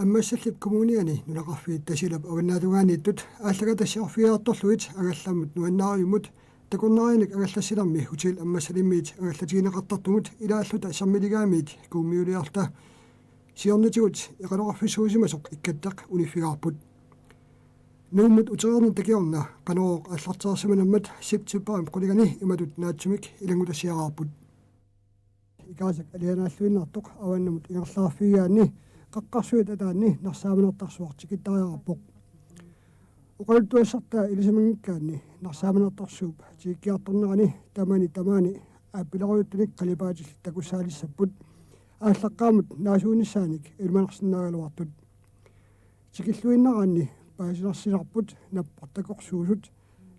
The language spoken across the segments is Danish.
аммассаллип коммуниани нулақарфиит тасилап аваннаатуганииттут ааллагатассиарфиаарторлуит агалламмут нуаннаариумут такорнаринак агаллассиларми хутил аммассалиммиит агаллатигинеқартартумут илааллута саммилигаамиит кууммиулиарта сиорнатигут иқалоқарфиссуусимасоқ иккаттақ униффигаарпут нууммут утерерни такиорна қаноо аллартаарсиманаммат сиптиппаам қулигани иматут наатсумик илангутассиараарпут икаасак алианааллуиннаартоқ аваннамут ингерлаарфигаани qaqqarsuit ataanni narsaamanartarsuartikitariarappoq uqaltuassartaa ilisamankkaanni narsaamanartarsuup tiikkiartornerani tamaani aappilaruyuttunik qalipaatilli takussaalissapput ааllaqqaamut naasuunissaanik ilmanersinnaagaluartut tikilluinnaraanni paasilarsilarput nappartakorsuusut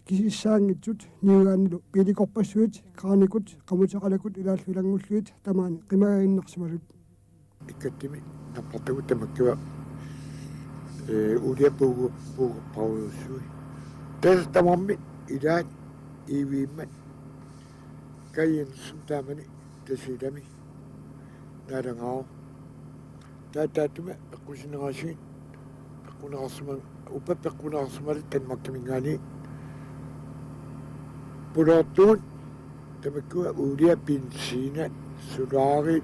kisissaangitsut niugaannilu piilikorpassuit kraanikut qamutaqalakut ilaalluilangulluit tamaani qimagainnarsimalut ikkattimi nappartaguttamakkiva uliappugu paussui tas tamammi ilaat iiviimmat kayensun taamani tasilami naalangao taataatuma eqqusinerasiin eqqunaqarsuma upappeqqunaqarsumalit tanmakkamingaani pulortuun tamakkuva uliappiinsiina sulaari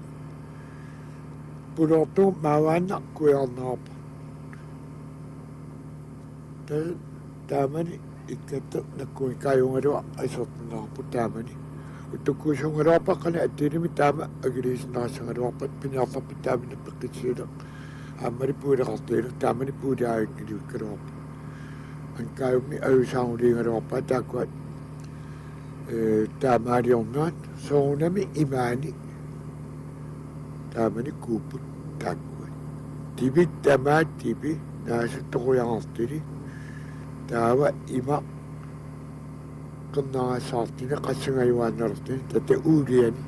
pulortu maawaanna kuiarnerapa taamani ikkatta nakkuikkaayungalua aisortinnerarpu taamani uttukkuusungaluarpa qana attiinimi taama agiliisinnerassangaluarpat piniarlarput taamina peqqitsila aammali puileqartiilu taamani puuliaagikkiliukkaluarpa ankaayummi ayusaanguliingaluarpa taakkuat taamaaliornaat soorunami imaani taamani kuupput taakkuat tibit tamaat tibi naasuttoquyaqartili taava ima qennaraassaartina qassangayuaannertini tata uuliani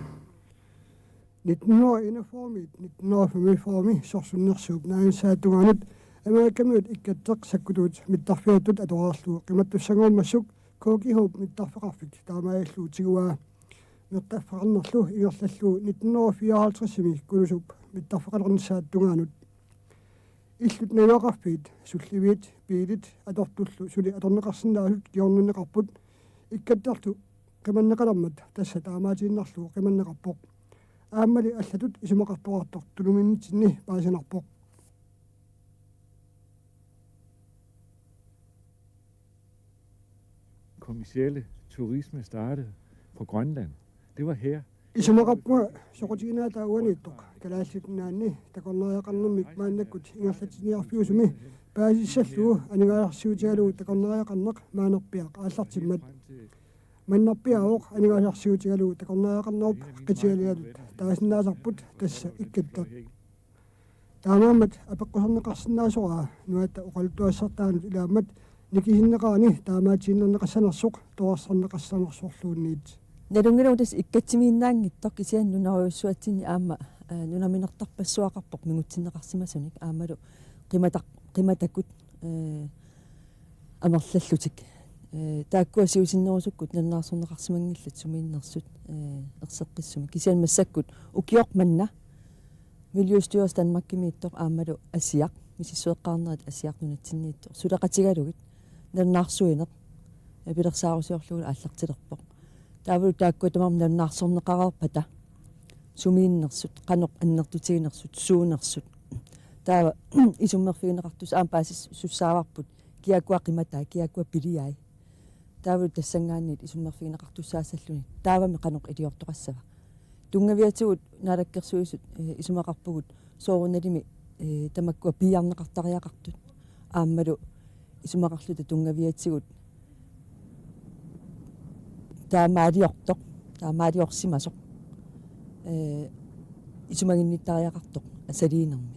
1941 sorsunnersuup naansaatugaanut amerikamiut ikkatteq sakkutut mittarfiattut atoraarluu qimattussanguummassuk kookihuup mittarfeqarfik taamaajalluutiguaa mertaffaqarnerlu igerlallu 1954-imi kulusup mittarfaqalernissaattugaanut illut nayuaqarfiit sulliviit piilit atortullu suli atorneqarsinnaasut kiornunneqarput ikkattarlu qimanneqalermat tassa taamaatiinnarlu qimanneqarpoq aammali allatut isumaqartoqartoq tuluminnitsinni paasinarpoq kommercielle turisme startede på Grønland. Det var her. Isumaqarpua soqutiginaataa uaniittoq kalaalliknaanni takorneriaqarnermik maannakkut ingerlatiniarfiusumi paasissalluu anigaarsiutigaluu takorneriaqarneq maanerpiaq aallartimmat mannarpiaoq anigaarsiutigaluu takorneriaqarnerup qitialialut taasinnaasarput tassa ikkattaq taamaammat apeqqusarneqarsinnaasoraa nuatta uqaltuassartaanut ilaammat nikisinneqaani taamaatiinnerneqassanersuq toarsarneqassanersorluunniit Nalungiluutas ikkatsimiinnaangittoq kisiannunariussuatsinni aamma nunaminertarpassuaqarpoq mingutsinneqarsimasunik aammalu qimatakut amerlallutik taakkuasiusinnerusukkut nannaarsorneqarsimangillat sumiinnersut erseqqissumi kisian massakkut ukioqmanna Miljøstyrelsen Danmarkimiittoq aammalu asiaq misissueqqaarnerit asiaqnunatsinniittoq suleqatigalugit nannaarsuineq pilersaarusiorlugu aallartilerpoq taavulu taakkuatamam nannaarsorneqarerpata sumiinnersut qanoq annertutiginersut suunersut taava isummerfigineqartus aampaasis sussaavarput kiakua qimataa kiakua piliai taavulu tassangaanniit isummerfigineqartussaassalluni taavami qanoq iliortoqassava tungaviatigut naalakkersuisut isumaqarpugut soorunalimi tamakkua piiarneqartariaqartut aammalu isumaqarluta tungaviatigut taamaaliortoq taamaaliorsimasoq isumaginnittariaqartoq asaliinermi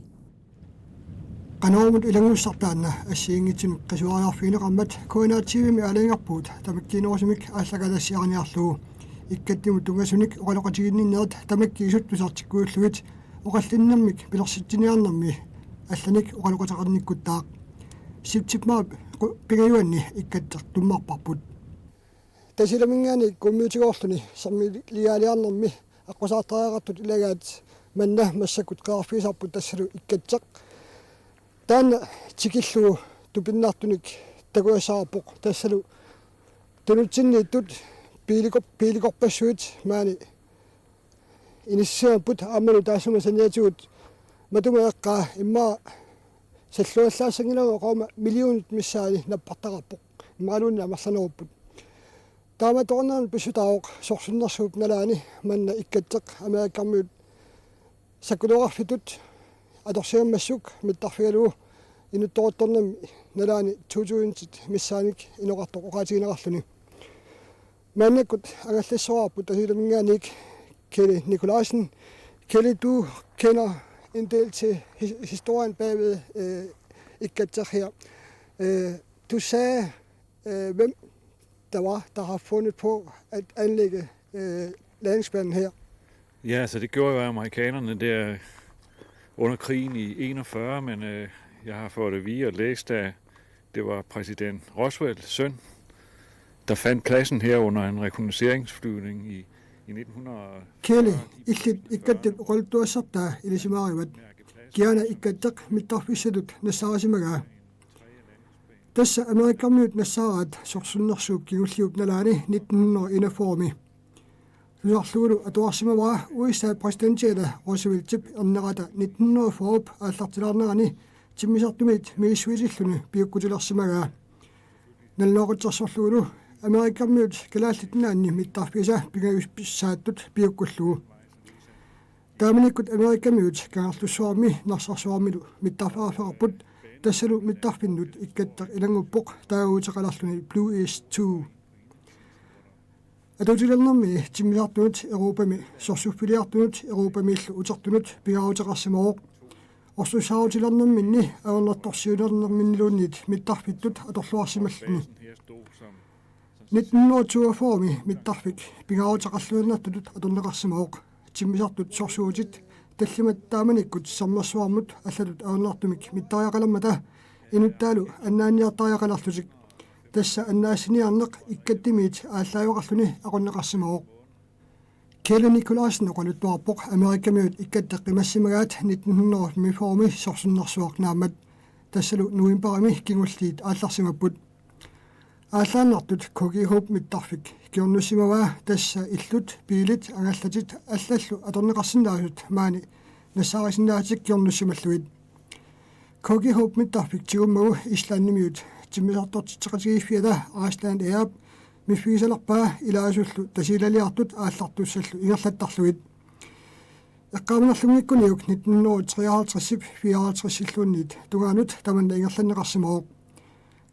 qanoomut ilangussartaanna assiingitsinuk qisuariarfiineqarmat kuinaatiivimi alingarpuut tamakkiinerusumik aalлагалассиарниарлугу иккаттимут тунгасуник оqaloqatiginninnerat tamakkiisut tusartikkuulluit oqallinnermik pilersitiniarnermi алланик оqaloqataqarnikkuttaaq сиптипмаап пигаюанни иккаттеқ туммарпарпут тасиламингаани коммиутигоорлуни саммилиалиарнерми аққусаартариақартут илагаат манна массакут қаарфисарпут тассалу иккаттеқ Taanna tikillugu tupinnaartunik takuasaarpoq tassalu tunutsinniittut piilikorpassuit maani inissaaput aammalu taassuma saniatugut matumaeqqaa immaa salluallaassangilama qooma miljoonit missaani nappartaqarpoq imaaluunna amarlanerupput taama tornaan pissutaaoq sorsunnersuup nalaani manna ikkatteq amerikkarmiut sakkuloqarfitut atorsiammassuk mittarfigalugu inuttoruttornammi nalaani tuutuintit missaanik inoqartoq oqaatigineqarluni maannakkut angallissoraarput tasiilaminngaanik Kelly Nicolaisen. Kelly, du kender en del til historien bagved Ikkatteq her. Du sagde, hvem der har fundet på at anlægge landingsbanen her. Ja, så det gjorde jo amerikanerne der under krigen i 41, men jeg har fået at vide og læst, at det var præsident Roosevelts søn, der fandt pladsen her under en rekognosceringsflyvning i 1940. Kelly, Ikkatteq roltuassartaa ilisimaarivat kiana Ikkatteq mittarfissadut nassaarasimagaa. Tässä amerikkarmiut nassaaraat sorsunnersuuk kigulliup nalaani 1941. Susarluulu atuarsimavaa USA præsidentiala Rooseveltip ernerata 1940 aallartilaarnerani timmisartumit miissuisilluni piukkutilersimagaa. Nalnoqutsersorluulu amerikkarmiut kalaallitnaanni mittarfisa pingayuspissaattut piukkullugu. Taamanikkut amerikkarmiut kangarlussuarmi narsarsuarmilu mittarfaraferarput tassalu mittarfinnut Ikkatteq ilanguppoq taaguuteqalarluni Blue East 2. Atutilernermi timmisartunut Europami sorsuffiliartunut Europamiillu utertunut pingaaruteqarsimooq orsusaautilernerminni aornertorsiunernerminniluunnit mittarfittut atorluarsimalluni 1942 mittarfik pingaaruteqarluinnertutut atorneqarsimooq timmisartut sorsuutit таллимат тааманиккут сарнерсуармут аллалут ауннартумик миттариақаламмата инуттаалу аннааниартариақаларлутик тасса аннаасиниарнеқ иккаттимиит ааллаавеқарлуни ақуннеқарсимаоқ Kelly Nicolaisen оқалуттуарпоқ америккамиут Ikkatteq қимассимагаат 1940 сорсуннэрсуақнаамат тассалу нуимпарами кингуллиит аалларсимаппут ааллааннартут Cogi Hope mittarfik kiornusimavaa tassa illut piilit angallatit allallu atorneqarsinnaasut maani nassaarisinnaatiq kiornusimalluit Cogi Hope mittarfik tigummagu islaannimiut timmisartortitteqatigiiffiala Iceland Air miffiisalerpaa ilaasullu tasiilaliartut aallartussallu ingerlattarluit eqqaaminarlungikkuniuk 1953 54 illuunniit tungaanut tamanna ingerlanneqarsimooq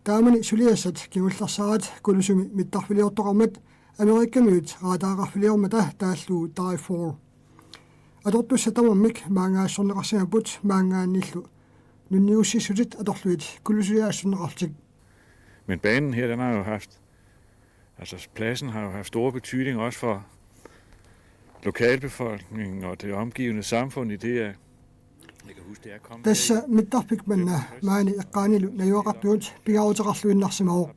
taamani suliassat kingullarsarat kulusumi mittarfiliortoqarmat amerikkamiut raataaqarfiliormata taalluu Die 4 atortussatamarmik maangaassorneqarsimaput maangaannillu nunniussissutit atorluit kulusuliaassunneqartik. Men banen her, den har jo haft, altså pladsen har jo haft stor betydning også for lokalbefolkningen og det omgivende samfund i det, jeg kan huske, det er kommet. Tässä mittarpikmanna maani eqqaanilu najuaqartuut pigaaruteqarluinnarsimao.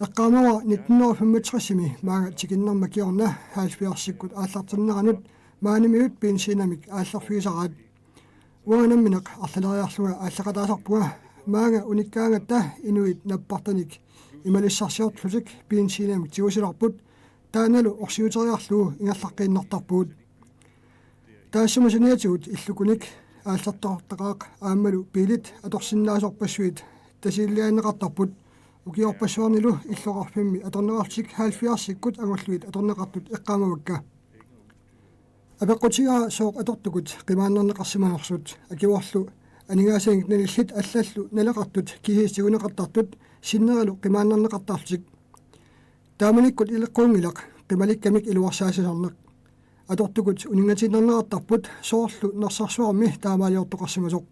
Eqqaamawa 1965 maanga tikinnerma kiorna haalfiarsikkut aallarterneranut maanimiut bensinamik aallarfiisaraat. Uanammineq arlaleriarluga ааллақатаасарпуга маага униккаангатта инуит наппартаник ималиссарсиортлутик bensinamik тигусиларпут тааналу орсиутериарлугу ингерлаққииннартарпуут. Таассумасаниатигут иллукуник ааллартортaqaaq ааммалу пилит аторсиннаасорпассуит тасииллианеқартарпут укиорпассуарнилу иллоқарфимми аторнеқартик 70-сиккут агуллуит аторнеқартут эққаамавакка апеққутигаа сооқ атортукут қимааннернеқарсиманерсут акиуарлу анигаасаангит налиллит аллаллу налеқартут кихиистигунеқартартут синнералу қимааннернеқартаартик тааманиккут илеққуунгилақ қималиккамик илуарсаасисарнеқ аторtukut унингатиннернеқартарпут соорлу нерсарсуарми таамаалиортоқарсимасоқ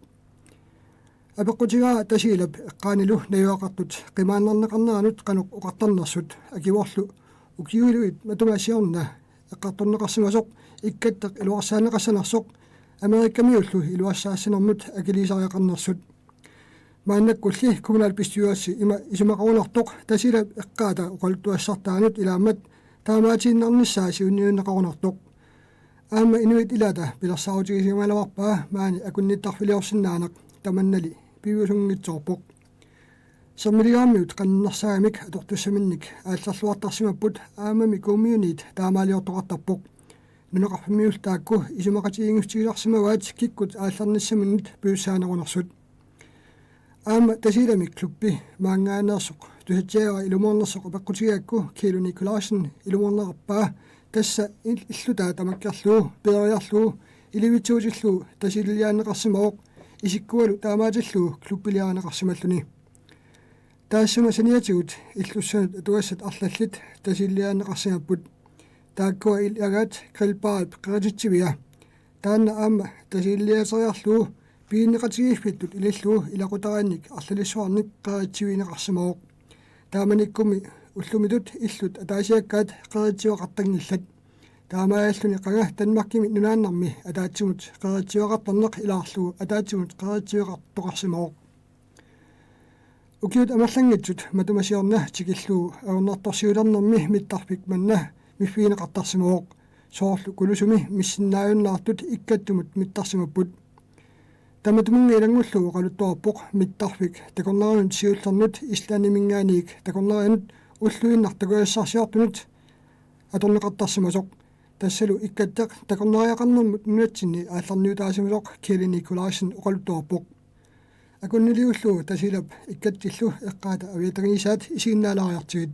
апеққутигаа тасиилап эққаанилу наюақартут қимааннернеқарнеранут қануқ оқартарнерсут акиуарлу укиулуит матумаасиорна эққарторнеқарсимасоқ Ikkatteq илуарсаанеқассанерсоқ америккамиуллу илуассаассинермут акилисариақарнерсут мааннаккулли коммунал пистюасси има исумақарунартоқ тасилап эққаата оқалтуассартаанут илаамат таамаатииннарниссааси унниуннеқарунартоқ аама инуит илата пилерсаутигисималаварпаа маани акунниттарфилиорсинаанеқ таманнали piusungitsorpoq саммилигаамиут qannarsaamik atortussaminnik аалларлуартарсимаппут аамами коммуунит таамаалиортоқартарпоқ нунеқарфимиул таакку исумақатигингустигиларсимаваат киккут аалларниссаминнут пиуссаанерунерсут аама тасиламик клуппи маангаанерсоқ тусатсиага илумуорнерсоқ пеққутигиакку Килу Николаасен илумуорнеқарпаа тасса иллутаа тамаккерлуу пеериарлуу иливитсуутиллуу тасилилиаанеқарсимаоқ исиккуалу таамаатиллуу клуппилиаанеқарсималлуни таассума саниатигут иллуссанут атуассат арлаллит тасиллиаанеқарсимаппут тааккуа илагаат крилпаат қератитсивиа таанна аама тасиллиатериарлуу пииннеқатигииффиттут илиллуу илақутараанник арлалиссуарник қератсивинеқарсимаоқ тааманиккуми уллумитут иллут атаасиаккаат қератсивақартагниллат таамааллуни қага танмаркими нунааннарми атаатсимут қератсивақартарнеқ илаарлуу атаатсимут қератсивақартоқарсимаоқ укиут амерлангитсут матумасиорна тикиллуу аернарторсиулернэрми миттарпик манна миффиинеқартарсимаоқ соорлу кулусуми миссиннааюннаартут иккаттумут миттарсимаппут таматумунги илангуллуу қалуттуарпоқ миттарфик такорнеранут сиуллернут ислаанимингааник такорнеранут уллуиннартакуассарсиартунут аторнеқартарсимасоқ тассалу иккаттеқ такорнериақарнэрмут нунатсинни аалларниутаасимасоқ Килу Николаасен оқалуттуарпоқ акуннилиуллуу тасилап иккаттиллу эққаата авиатагисаат исигиннаалаариартигит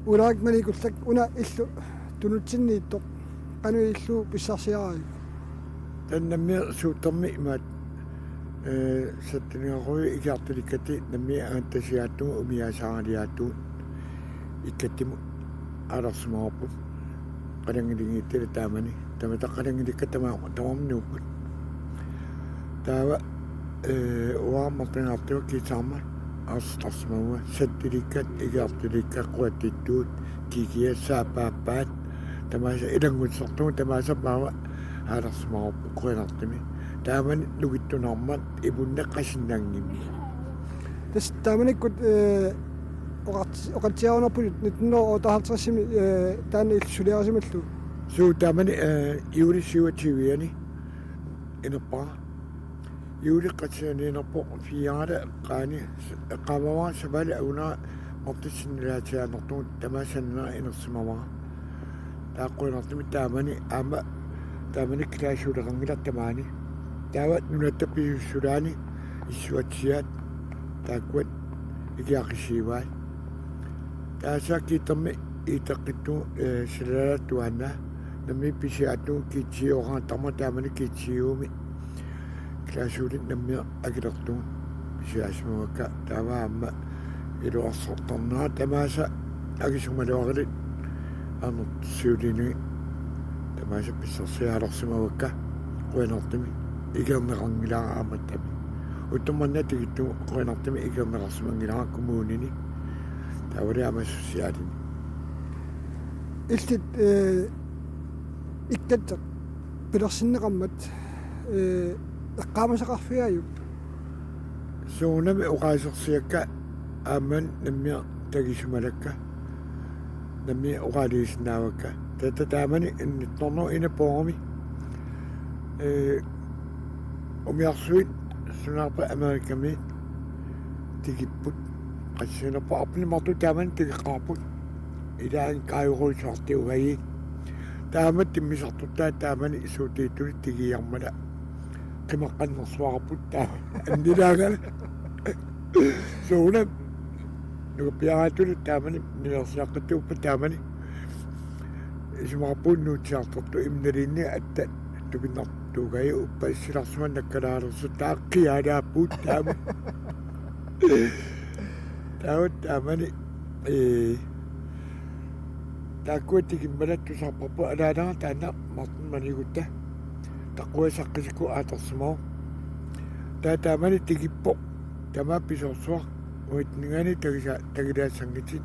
унаак маликуллак уна иллу тунутсиннииттоқ qanуиллу писсарсиарай таннамми сууттерми имаат саттинигаруи икиартуликкати намми аантасиааттугу умиасаагалиааттугу иккаттиму аларсимааппу qalangiligiittila taamani tamata qalangilikkatamaa tamamnuupput taava uaammartingaartuga kiisaarma aastarsmaua sattilikkat igiartulikkaquattittuut kikiassaapaappaat tamaasa ilangutsertugu tamaasappaava aalarsimaaruppu kuinartimi taamani lugittunarmat ibunneqqasinnaangimmi tas taamanikkut oqatsiarunerput nitnoo otaharterassimi taanna illusuliarasimallu suu taamani iulisiuativiani inerpaa iuliqqatsianiinerpo fiaala qaani qaamavaa savali aunaa mortissinnilaatiaanertugut tamaasannaa inersimavaa taaqquinartimi taamani aama taamani klaasuuleqangila tamaani taawat nunattapissussulaani issuatsiaat taakkuat ikiaqisiivaat taasaakiitarmi iteqqittu silalattuanna nammi pisiaattu kiitsiuqaa tarma taamani kiitsiuumi klaasuulit nammi akilertuun pisiaasmuakka taavaamma iluarsortarnaa tamaasa akisumaluaqilit anut siulini tamaasa pissarsiaalersimavakka qoinartimi ikerneqarngilaa aamattami uttumanna tigittu qoinartimi ikerneqarsimangilaa kumuunini taawali amassusiaalini illit iktataq pilersinneqarmat eqqaamasaqarfiaayuk suunami uqaasersiakka aaman nammia tagisumalakka nammi uqaaliisnaavakka taamani innittornu inapoormi umiarsuit sunaarpa amerikami tigipput qassinerpa arpinimartu taamani tigiqqaarput ilaan kaayuruusaartiugayi taamat timmisartuttaa taamani isuutiittuni tigiarmala qimaqqannersuarput taa annilaagala suunam nukapiaraatuli taamani nilersiaqqattuuppa taamani isumaarpuun nuutsiartortu imnalinni atta tupinnartuugayi uppa issilarsuman nakkalaalersu taaqqiyaalaappuut taama taawat taamani taakkuatikimmalatusarparpu alaanara taanna martunmanigutta taqquasaqqisiku aatersimau taamani tigippo tamaa pisorsuar uitningani tagilaasangitit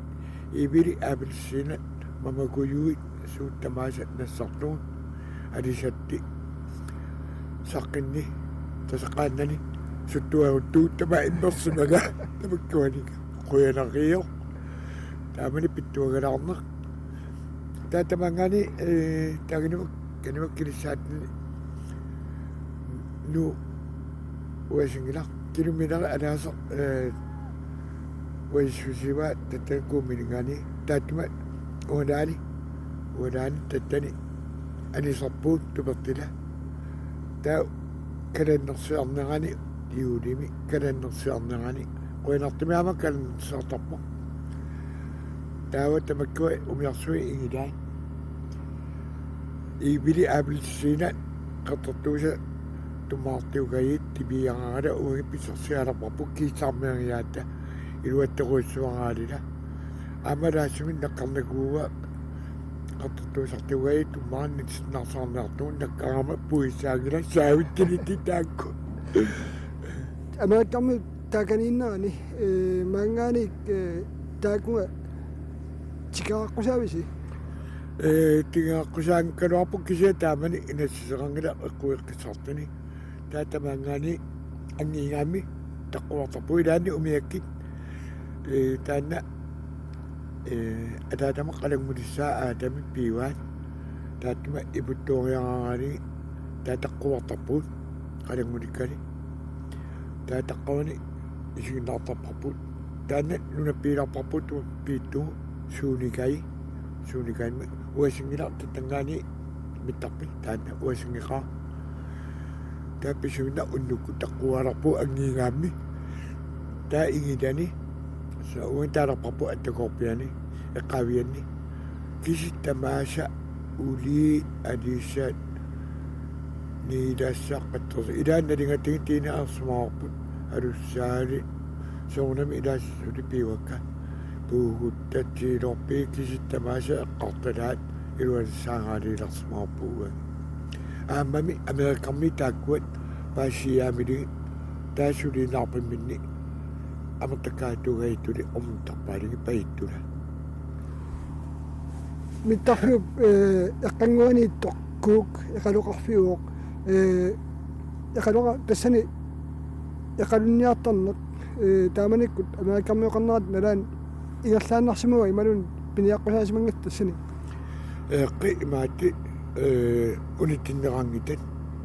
ibili aabilsiinat mamakuyuit suuttamaasat nassartuun alisatti saqqinni tasaqaannani suttuaruttuut tama immersimaga tamakkuanika quyanariyo taamani pittuagalaarneq tatamangani kanimakkilissaatni nu uasingila kiluminara anaasa waisusiwa tatankuuminingani taatuma uanaani tattani anisarpuut tupertila taa kalannersiarnerani iulimi kalannersiarnerani quinartimiama kalannersiartarpa taawa tamakkua umiarsui ingilaan ibili aabilsiina qattartuusa tumaartiugayit tibiangala uipisarsialarparpu kiisarmiangiyaatta iluatteruissuangaalila amalaassumin naqqarnakuuga qattartuusartiugayit tumaannitsnarsaarneartuun nakkaama puissaangila saavittiliti taakku amerikami taakaniinnaani mangaani taakunga tikaaqqusaavisi tingaqqusaan kaluarpu kisia taamani inassiseqangila eqquiqqissartini taatamangaani angiingaami taqquartarpu ilaanni umiakkit taanna ataatama qalangmulissaa aatami piivaat taatuma iputtuoriaraani taataqquartarpuut qalangmulikkani taataqqavani isiginnaartarparpuut taanna nunappiilarparpuut piittuu suunikai uasingila tatangaani mittarpi taanna uasingiqaa taappissuinna unnukku taqqualarpu angiingaammi taa ingilani sa uan taalarparpu attakorpiani eqqaavianni kisittamaasa ulii aliissaat niilaassaqqattersi ilaannalingatigin tiinaarsumaaorput alussaali soornami ilaassuli piiwakka puuguttatsiilorpi kisittamaasa eqqartalaat ilualissaangaaliilersmaarpuuga aammami amerikammi taakkuat paassiyaamili taassuliinaarpimminni amattakkaatugaituli omtarpaaligi paittula mittarfiup eqqanguaniittoq kuuk eqaluqarfiuoq eqaluqa tassani eqalunniartarneq taamanikkut amerikammiuqarnarat nalaan ingerlaannarsimuga imalun piniaqqusaasimangat tassani eqqi imaatti unittinneqangitat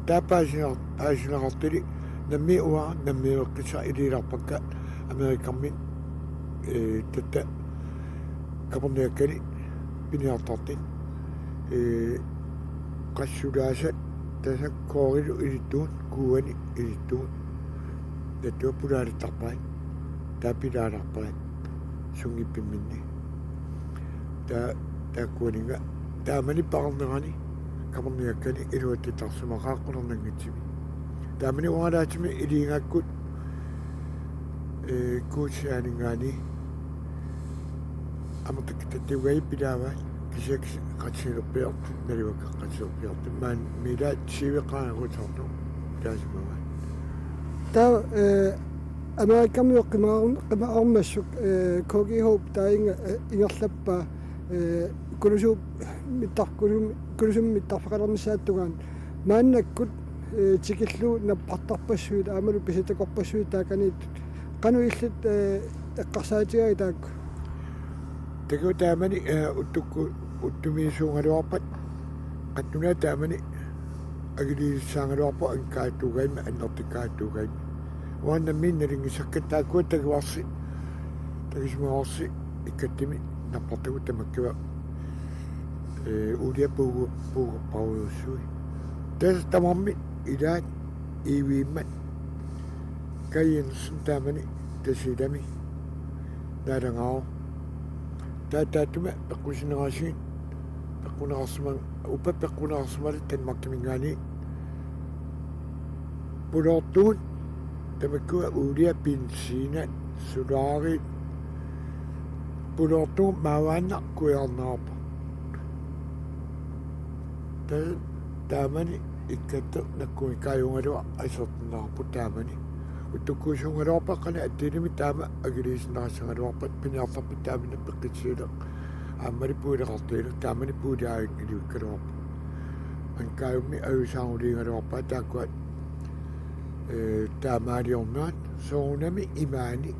taappaasineqartili nammi uaa nammiueqqissa iliilarpakka amerikammin tatta kaperniakkani piniartartin qassulaasat tasakkoorilu ilittuun kuuani ilittuun tatua pulaalittarpaat taapilaalarpaat sungippimminni taakkuaninga taamani parnerani kamarniakkani iluattitarsumaaqaqqunernanngitsimi taamani ualaatimi iliingakkut kuusiaaningaani amatakkitattiugai pilaavaat kisiaks qatsiilerpiartu nalivakka qatsiilerpiartu maan milaat siiveqaanagutsortu taasimavat taa Amerikammiuq qimaarmassuk Cogy Hope tainga ingerlappaa kulusum mittarfaqalernissaattugaan maannakkut tikillu nappartarpassuit aamalu pisitakorpassuit taakaniittut qanu illut eqqarsaatigai taakku taku taamani uttukku uttumiisuungaluarpat qattunaa taamani agiliissaangaluarpa ankaattuugaima annertikkaattuugaima uannammiinnalingisakkat taakkua taguarsi tagismaorsi ikkattimi nappartagu tamakkiva uulia puugerparuussui tas tamarmi ilaat iiviimmat kayinsun taamani tasilami naalangao taatuma peqqusinerasiin peqqunerarsuman upa peqqunerarsumalu tanmarkimingaani pulortuun tamakkua uulia pinsiina sulaari pulortuun maawaanna kuiarnaarpa taamani ikkatta nakkuin kaayungalua asortunnaarpu taamani uttukkuusuungaluarpa qana attiinimi taama agiliisineraassangaluarpat piniartarpi taamina peqqitsiile aammali puileqartiilu taamani puuliaagiliukkaluarpa ankaayummi ayusaanguliingaluarpa taakkuat taamaaliornaat soorunami imaani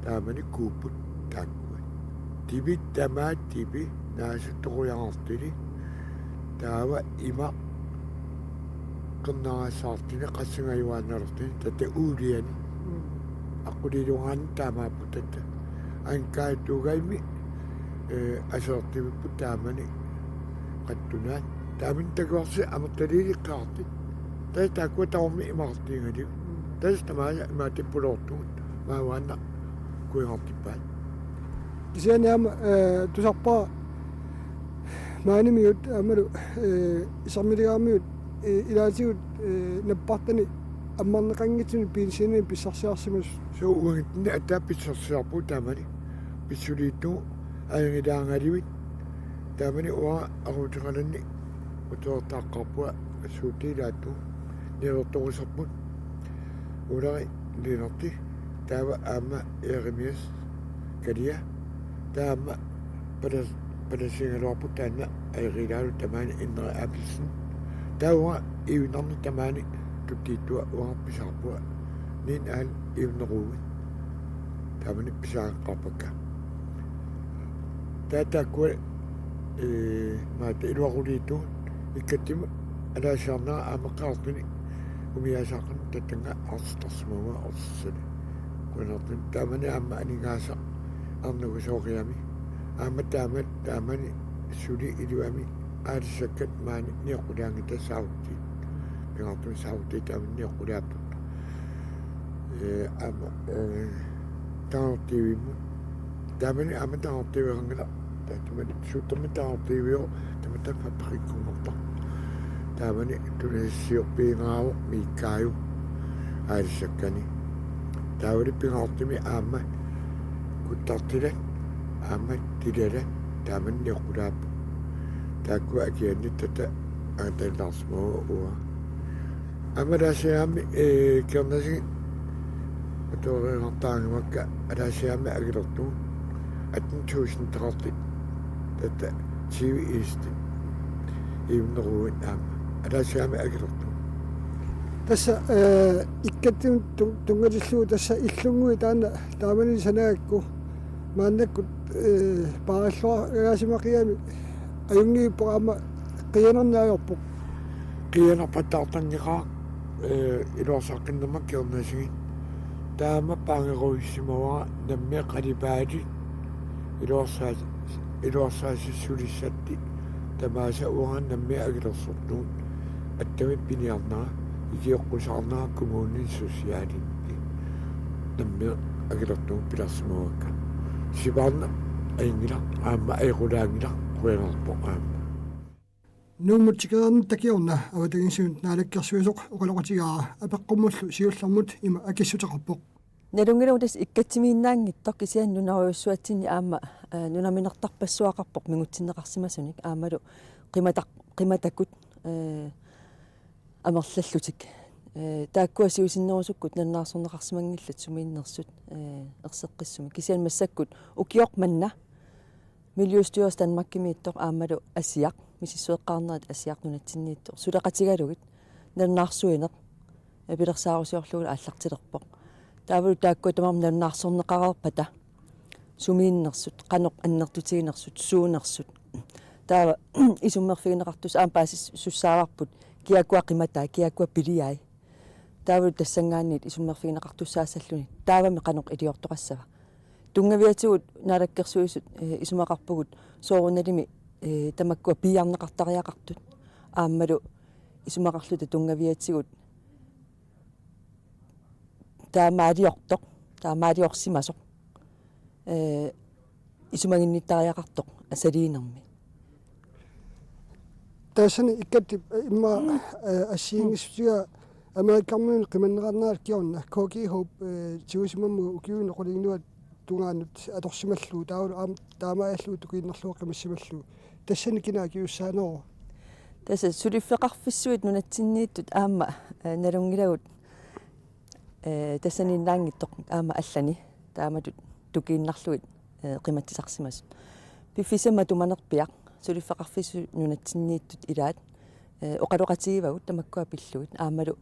taamani kuupput taakkuat tibi tamaat tibi naasuttoquyaqartili taava ima qernaraassaartina qassangayuaannertini tata uuliani aqulilugaani taamaappu tata ankaattuugaimi asoortimippu taamani qattunaat taamin taguarsi amertaliiliqqaarti tas taakkua taormi imartiingaliu tas tamaaya imaatippulortugut maawaanna kuiqartippaat kisianiama tusarpaa maanimiut amalu isarmiligaamiut ilaatigut nappartani ammarneqanngitsuni piinsiini pissarsiarsimus so uangitni ataa pissarsiarpu taamani pissuliittu ayangilaangaливит taamani uа aruutiqalanni utuortaaqqarpua suutiilaattu nilertorusarput ulari liinerti taava aama Jeremias kalia taama palasiingaluarpu taanna ayqilaalu tamaani innera aapissin taua iunarni tamaani tuttiittua uarpisarpua niin aal iunneruugut taamani pisaaqarpakka taatakkua maata iluaquliittu ikkattimu alaasiarnaa aamaqaartuni umiasaaqan tatanga arsitarsimama arsissani kuinertun taamani aama aningaasa arnagusooriami aama taamani suli iluami aalissakkat maani niaqulaangita saawtti pingartun saawtti taamani niaqulaappat aama taartiivimmu taamani aama taartiiverangala taamani suuttermi taartiivio tamataffappaqikkunnerta taamani tunasiorpiingaavo miikkaaju aalисsakkani taavali pingaartimi aama kuttartilat aama tilala taamani niqqulaappu taakkua akianni tata aatallaarsumaga uа amalaasiaami kernasi atooriqartaangimakka alaasiaami agilertuun 18.000 teqartit tata TV East iunneruuit aama alaasiaami agilertuun tassa ikkattim tungalilluu tassa illungui taanna taamani sanaakku maannakkut paaralluaragaasimaqiami ajungiippoqaama qiyanarnaajorpoq qiyanarpattaartangiqaa iluarsaqqinnermak kernasigi taama paangeruissimawaa nammia qalipaali iluarsaasissulissatti тамааса уаан намми агилерсортуут аттамит пиниарнаа икиоққусаарнаа коммуунин сусиалинни намми агилертуут пиларсимавакка сибаарна аингила аама айқулаангила қуянарпо аама нууммутикерерни такиорна аватагинсуун наалаккерсуисоқ оқалоқатигаа апеққуммуллу сиуллэрмут има акиссутеқарпоқ налунгилаутас иккатсимииннаангиттоқ кисиан нунаруйуссуатсинни аама нунаминертарпассуақарпоқ мигутсиннеқарсимасуник аамалу қиматакут амерллаллутик тааккуасиусиннерусуккут наннаарсорнеқарсимангиллат сумииннерсут ерсеққиссуми кисиан массаккут укиоқ манна милиустиорс танмаккимииттоқ аамалу асиақ мисиссуэққарнерат асиақ нунатсиннииттоқ сулеқатигалугит наннаарсуинеқ пилерсаарусиорлугу ааллартилерпоқ таавалу тааккуа тамам наннаарсорнеқарерпата сумииннерсут қаноқ аннертутигинерсут суунерсут таава исуммерфигинеқартус аам паасис суссааварпут киакуа қиматаа киакуа пилиай таавалу тассангаанниит исуммерфигинеқартуссаассаллуни таавами қаноқ илиортоқассава тунгавиатигут наалаккерсуисут исумақарпугут соорунналими тамаккуа пиарнеқартариақартут ааммалу исумақарлута тунгавиатигут таамаалиортоқ таамаалиорсимасоқ исумагинниттариақартоқ асалиинерми таасани иккатти имма ассиингиссутига америккармуун қиманнеқарнаал киорна коки хоп тиусимамму укиуна қулигнуат тунгаанут аторсималлуу таавалу аам таамааллуу тукииннерлуу қимассималлуу тассани кинаа киуссаанероо таса сулиффеқарфиссуит нунатсиннииттут аама налунгилагут тассаниннаангиттоқ аама аллани тааматут тукииннарлуит қиматсисарсимас пиффисама туманерпиақ сулиффеқарфиссу нунатсиннииттут илаат оқалоқатигивагут тамаккуа пиллуит аамалу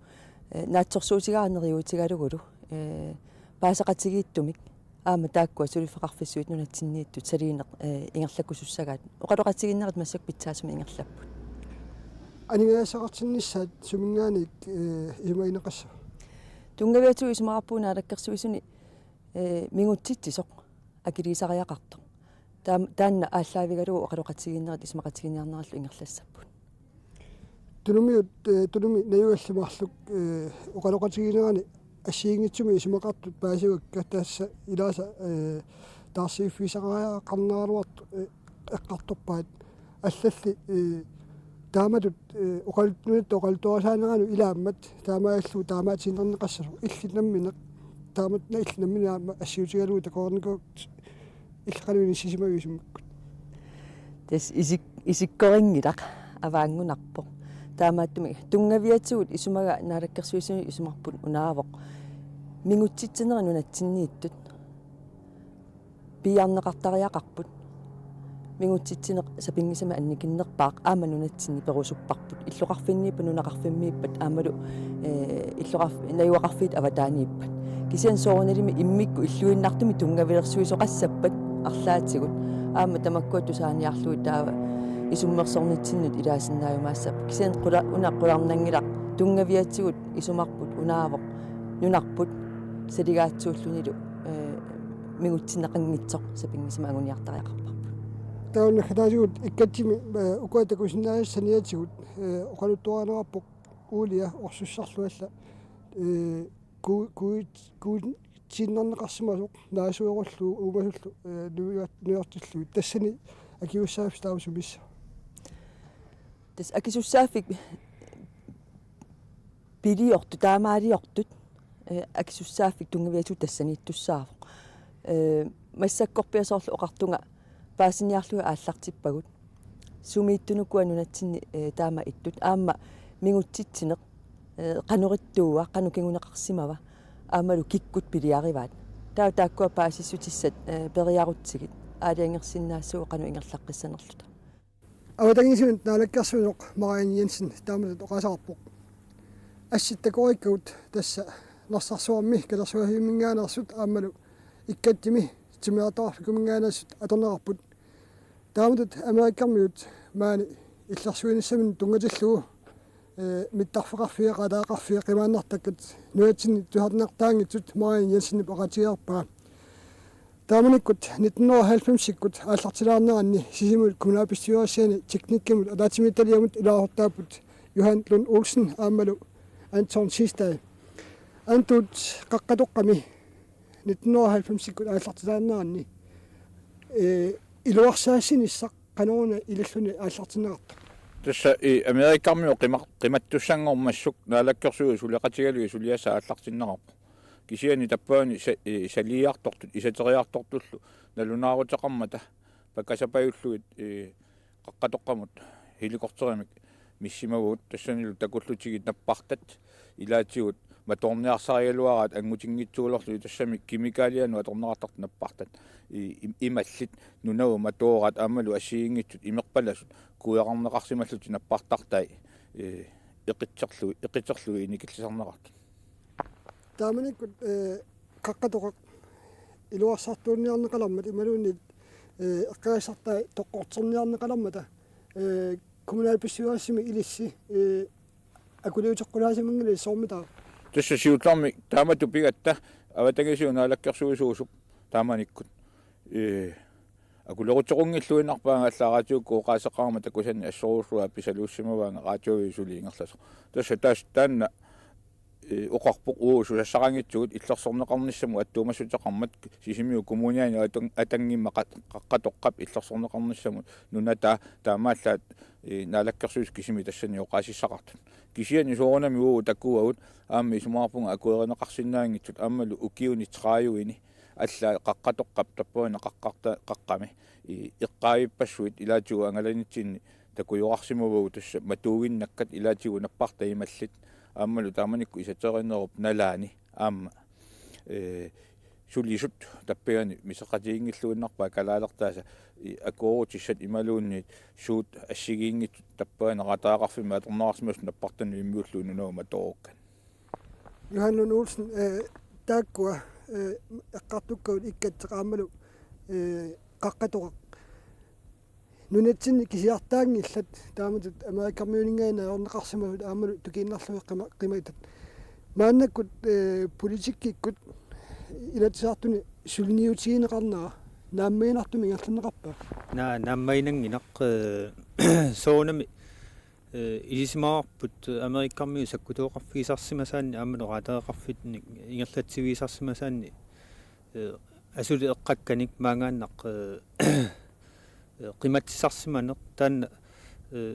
наатсорсуутигаарнериуутигалугулу паасақатигииттумик аама тааккуа сулиффеқарфиссуит нунатсиннииттут салиинеқ ингерлаккусуссагаат оқалоқатигиннерат массак питсаасуми ингерлаппут анигаасақартиннissaат сумингааник имаинеқасса тунгавиату исумақарпуuna алаккерсуисуни мигутситсисоқ акилисариақарто таанна ааллаавигалуу оқалоқатигиннерат исмақатигиниарнераллу ингерлассаппут тунуми наюаллимарлук оқалоқатигинерани ассиингитсуми исумақартут паасивакка таасса илааса таарсииффисариақарнераалуарт эққарторпаат аллалли тааматут оқалтнуит оқалтуасаанарану илааммат таамааллуу таамаатиннернеқассалу иллинамминеқ тааматна иллинамминаама ассиутигалуу такоорникук иллақалуини сисимависуммаккут тас исиккорингилақ аваангунарпо таамааттуми тунгавиатигут исумага наалаккерсуисуни исумарпут унаавоқ мигутситсинери нунатсиннииттут пиарнеқартариақарпут мигутситсинеқ сапингисама анникиннерпаақ аама нунатсинни перусуппарпут иллоқарфиннииппа нунақарфиммииппат аамалу иллоқарф наюақарфиит аватаанииппат кисиан соорналими иммикку иллуиннартуми тунгавилерсуисоқассаппат арлаатигут аама тамаккуат тусааниарлуит таава исуммерсорнитсиннут илаасиннааюмаассап кисиан қуларнангилақ тунгавиатсигут исумарпут унаавоқ нунарпут салигаатсууллунилу мигутсинеқангитсоқ сапингисама агуниартариақарпарпут таунна хатаажигут иккатсими укуатакусинаассаниатигут оқалуттуаанераппоқ уулиа орсуссарлуалла тиннернеқарсимасоқ наасуеруллуу уумасуллу нуйортиллуит тассани акиуссааф таусумисса тас акисуссаафик пилиорту таамаалиортут акисуссаафик тунгавиату тассанииттуссаавоқ массаккорпиасоорлу оқартунга паасиниарлуга ааллартиппагут сумииттунуккуа нунатсинни таама иттут аама мигутситсинеқ qanurittууа qanukingунеқарсимава аамалу киккут пилиариваат тааккуа паасиссутиссат периарутсигит аалиангерсиннаассуу qanu ингерлаққиссанерлута аватагинсуун наалаккерсуунеқ Мариан Jensen таамат оқасаарпоқ асситтакориккут тасса нерсарсуарми калерсуахимингаанерсут аамалу иккаттими тимиатаарфикумингаанаассут аторнеқарпут тааматут америккармиут маани илларсуиниссамин тунгатиллуу миттарфеқарфиа қалаақарфиа қимааннартаккат нуатсини тухарнертаангитсут Мариан Jensen оқатиарпаа тааманиккут 1990-иккут ааллартилаарнеранни сисимут kommunalbestyrelsesene teknikkimut атаатимиталиамут илаарортаапут Johan Lund Olsen аамалу Anton Sistad антут қаққатоққами 1990-иккут ааллартилаарнеранни илуарсаассиниссақ канаруна илаллуни ааллартинеқарта тасса америкармио қиматтуссангормассук наалаккерсуи сулеқатигалуи сулиаса ааллартиннеқарпу кисиани таппаани салиартортут исатериартортуллу налунаарутеқармата пакасапаюллуит қаққатоққамут хиликортеримик миссимагуут тассанилу такуллутигит наппартат илаатигут маторниарсариалуараат ангутингитсуулерлу тассами кимикалиану аторнеқартарт наппартат ималлит нунау матоорат амалу асиингитсут имерпаласут куяқарнеқарсималлут наппартартай эқитсерлуи иникиллисарнеқарт тааманиккут қаққатоқақ илуарсартуунниарнеқаламмат ималуунни эққаасартай тоққортерниарнеқаламмата kommunalbestyrelsesimi илисси акулиутеққулаасимангили соормитаа тасса сиутларми таамату пигатта аватагисиунаалаккерсуисуусуп тааманиккут акулерутеқунгиллуинарпаангаллааратиукку оқаасеқарма такусани ассоруусуа писалууссимаваанга раатиовисулиингерласо тасса таанна оқарпоқ уусулассарангитсугут иллерсорнеқарниссаму аттуумассутеқармат сисимиу коммуниани атангимма қаққатоққап иллерсорнеқарниссаму нуната таамааллаат наалаккерсуис кисими тассани оқаасиссақартут кисиани соорнами уу таккуагут аамми сумаарпунга акуеринеқарсинаангитсут ааммалу укиуни трааюини алла қаққатоққап таппуана қаққами иққаавиппассуит илаатигу ангаланитсинни такуйоқарсимавагу тасса матуугиннаккат илаатигу наппарта ималлит ааммалу тааманикку исатеринеруп налаани аама сулисут таппиани мисеқатиингиллуиннарпаа калаалертааса акуорутиссат ималуунни суут ассигиингит таппаани ратаақарфима аторнаарсимас наппартани иммиуллууну наума тооккан Johan Lund Olsen тааккуа эққартуккаут иккатсеқаамалу қаққатоқақ нунатсинни кисиартаангиллат тааматут америкармиунингаана орнеқарсимавут аамалу тукииннарлуи қимаитат мааннаккут политиккиккут илатсаартуни сулниутигинеқарнаа нааммиинартуми ингерланеқарпаа нааммаинангинақ соонами илисимаарпут америккармиу саккутуоқарфигисарсимасаанни аамалу ратаеқарфитник ингерлатсивисарсимасаанни асули эққакканик маангааннақ qimatisarssimane taanna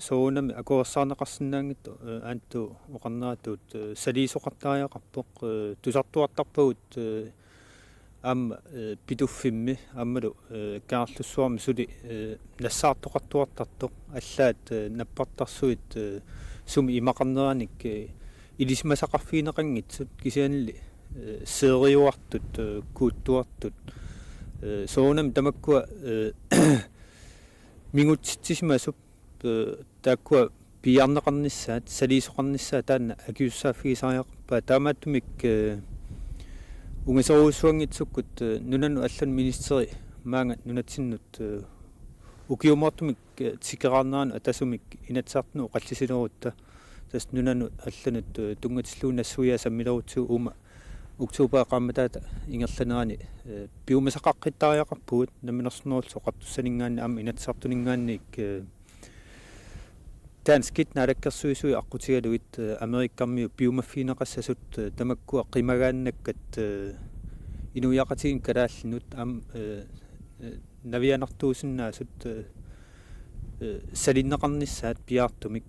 soonami akuersaarneqarsinnaangittu aanttu oqarneraatuut saliisoqartaariaqarpoq tusartuartarpagut aamma pituffimmi aammalu kaarlussuarmi suli nassaartoqartuartartoq allaat nappartarsuit sumi imaqarneranik ilismasaqarfiineqanngitsut kisianilli seeriuartut kuuttuartut soonami tamakkua мингутсисимасуп тааккуа пиарнеқарнissaат салиисоқарнissaа таанна акиуссааффигисариақарпаа таамааттумик унгасоруссуангитсуккут нунану аллан министери маанга нунатсиннут укиумаартумик тикераарнеран атасумик инатсаартну оқаллисилерутта тас нунану алланут тунгатиллууннассуиа саммилерутсуу ума уктуупаақааматаата ингерланерани пиумасақаққиттариақарпугут наминерсинерулсо қартуссанингаанни аама инатсартунингаанник таанскит налаккерсуисуи аққутигалуит америккармиу пиумаффинеқассасут тамаккуа қимагааннаккат инуяқатигин калааллинут аам навианартуусиннаасут салиннеқарниссаат пиаартумик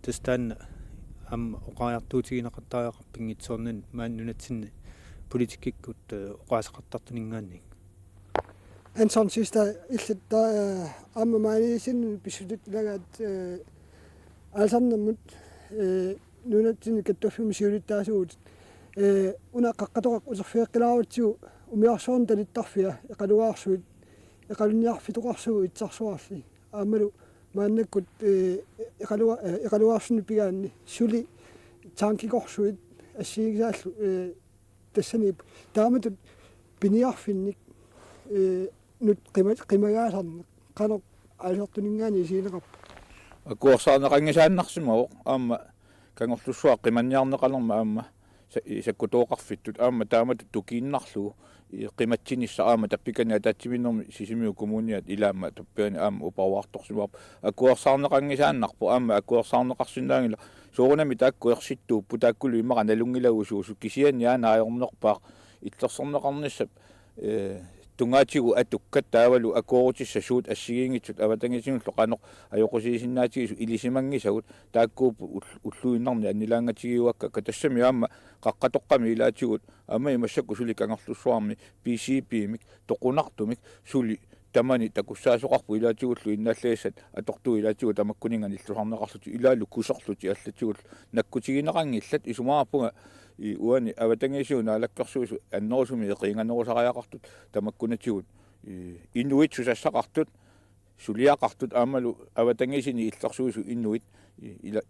тастаанна ам оқаартуутигинеқартариақарпингитсоорнан мааннунатсинни политиккиккут оқаасеқартартунингаанник Anton Sistad illat amma maanisin bisudit lagat alsannamut nunatsin kattofim siulittaasuut una qaqqatoq userfiiqqilaarutsiu umiarsoon talittarfia eqaluaarsuit eqalunniarfituqarsugu itsarsuarli aamalu maannakkut eqaluaarsunni pigaanni suli taankiqorsuit assiigisaallu тассани тааmatut piniarfinnik нут qimagaasarne qanoq аалертунингаани сиинеқарпа акуорсаарнеқангисааннарсимавоқ аама кангорлуссуа қиманниарнеқалерма аама исаккутооқарфиттут аама таамату тукииннарлу qimатсинисса аама таппикани атаатсиминнэрми сисимиу коммуниат илаама таппиани аама упаваарторсимаап аккуерсаарнеқангисааннарпу аама аккуерсаарнеқарсинаангила соорунами тааккуерситтууппу тааккулу имаqa налунгилагусуусу кисиани аанааёрнерпаа иллерсернеқарниссап тунгаатигу атуккат таавалу акуорутисса суут ассигиингитсут аватангисимуллу қаноқ аёқусиисиннаатигису илисимангисагут тааккууппу уллуиннарни аннилаангатигиуакка катассами аама қаққатоққами илаатигут аама имассакку сули кангерлуссуарми PCP-мик тоқунартумик сули тамани такуссаасоқарпу илаатигуллу иннааллаасат аторту илаатигу тамаккунингани иллусарнеқарлути илаалу кусерлути аллатигул наккутигинеқангиллат исумаарпунга и уани аватангисуна алаккерсуусу аннерусуми эқиинганерусариақартут тамаккунатигут инуит сусассақартут сулиақартут аамалу аватангисини иллерсуусу инуит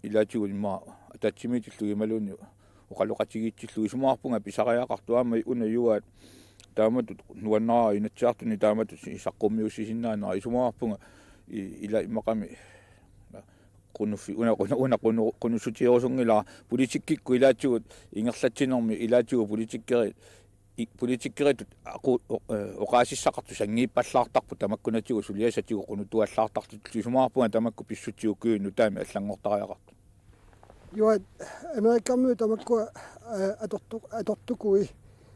илаатигул имма ататсимитиллуги малуни оқалоқатигиитсиллуги сумаарпунга писариақарту аама уна юаат тааматут нуаннаа инатсиартуни тааматут исаққуммиуссисиннаанаа исумаарпунга ила имақами кунуфи уна кунусутиорсунгила политиккикку илаатигут ингерлатсинерми илаатигу политиккеритут оқаасиссақарту сангииппаллаартарпу тамаккунатигу сулиасатигу кунутуаллаартартут сумаарпунга тамакку писсутигу кüüну таами аллангортариақарту юат америкамми тамакку атортукуи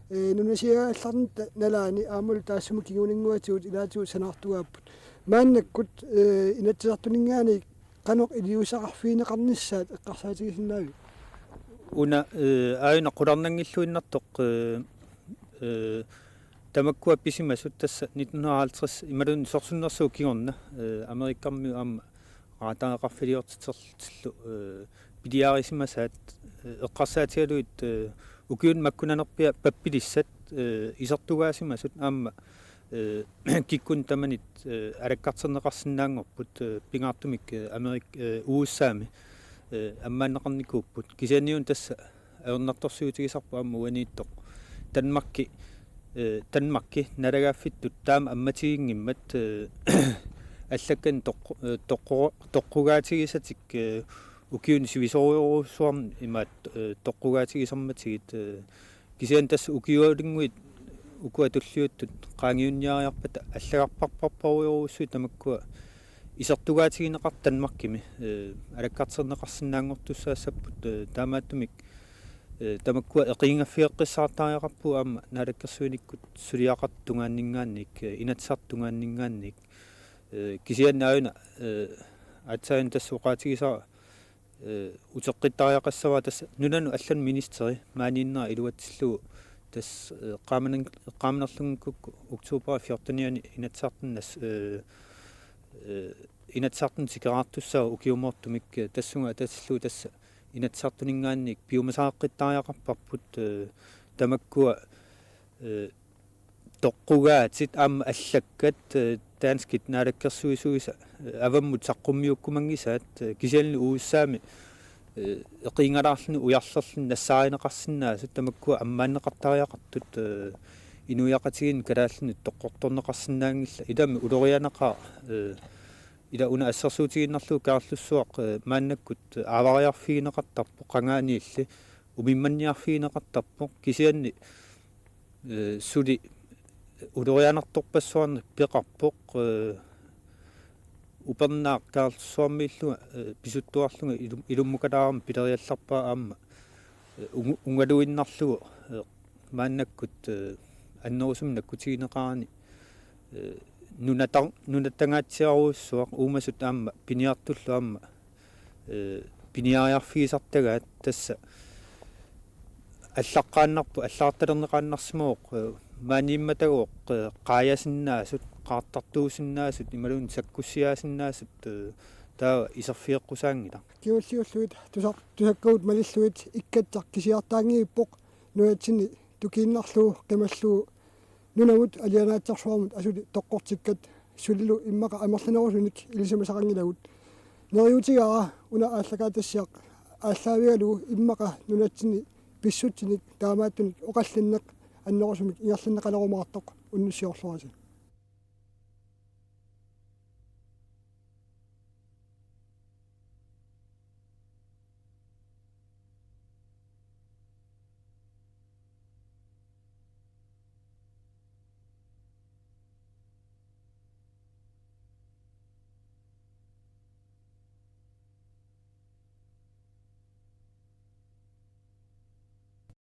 нунасиаалларнит налаани аамул таассуму кигунингуатигут илаатигут санаартугааппут мааннаккут инатсиартунингаани qanoq iliusaqarfiineqarnissaat eqqarsaatigisinnaagi una aina qurarnangilluinnartoq tamakkua pisimasut tassa 1950 imalun sorsunnersuu kigorna amerikammi aama qaataaqarfiliortitertillu pidiaarisimasaat eqqarsaatigaluit ukiun makkunanerpia pappilissat isertugaasimasut aama kikkun tamanit alakkarterneqarsinnaangorput pingaartumik amerik uussaami ammaanneqarnikuupput kisianniun tassa aornartorsuutigisarpu aamma uaniittoq tanmakki nalagaafittut taama ammatigiingimmat allakkan toqqugaaatigisatik ukiun sivisoriorussuarni imaat toqqugaaatigisarmatigit kisian tassa ukiualinguit ukуатуллиуттут qaangiunniariarpata аллагарпарпарпаруйоруссуи тамаккуа исертугаатигинеқар танмаркими алаккартернеқарсинаангортуссаассаппут таамааттумик тамаккуа эқиингаффиэққиссаартариақарпу аама налаккерсуиниккут сулиақартунгааннингаанник инатсартунгааннингаанник кисианнааюна атсаан тассуқаатигисаа утеққиттариақассава тасса нунану аллан министери мааниннаа илуатсиллугу тас qaamenerlungukku oktober 14 inatsartunnas inatsartun sikeraartussaa ukiumortumik tassunga atassillu tassa inatsartuningaannik piumasaaqqittaariaqarparput tamakkua toqqugaatit aama allakkat taanskit naalakkersuisuisa avammut saqqummiukkumangisaat kisialni uussaami эқингalaarluni уярлерлун нассааринеқарсинаасут тамаккуа аммааннеқартариақартут инуяқатигин калааллuni тоққорторнеқарсинаангилла илами улорианеқа ила уна ассерсуутигиннарлу каарлуссуақ мааннаккут аавариарфигинеқартарпо қангааниилли умимманниарфигинеқартарпо кисианни сули улорианерторпассуарни пеқарпоқ упернаақкаарлуссуармииллуга писуттуарлуга илуммукалаарам пилериалларпаа аама унгалуиннарлугу мааннаккут аннерусум наккутигинеқарани нунатангаатсиаруссуақ уумасут аама пиниартуллу аама пиниариарфигисартагаат тасса аллаққааннарпу аллаарталернеқааннарсимооқ maaнимматагооқ qaayasиннаасут qaartartuusinnaasut imalun sakkussiaasinnaassut taa isерфиэккусаангила киуллиуллуит тусаккуут малиллуит иккатсаркисиартаангииппоқ нуатсини тукииннарлуу qimalluu нунамут алианаатсарсуармут асули тоққортиккат суллу иммақа амерланерусуник илисамасақангилагут нериутигара уна ааллакаатассиақ ааллаавигалу иммаqa нунатсини писсутсиник таамааттуник оқаллиннеқ аннерусумик ингерлиннеқалерумаартоқ уннуссиорлуаси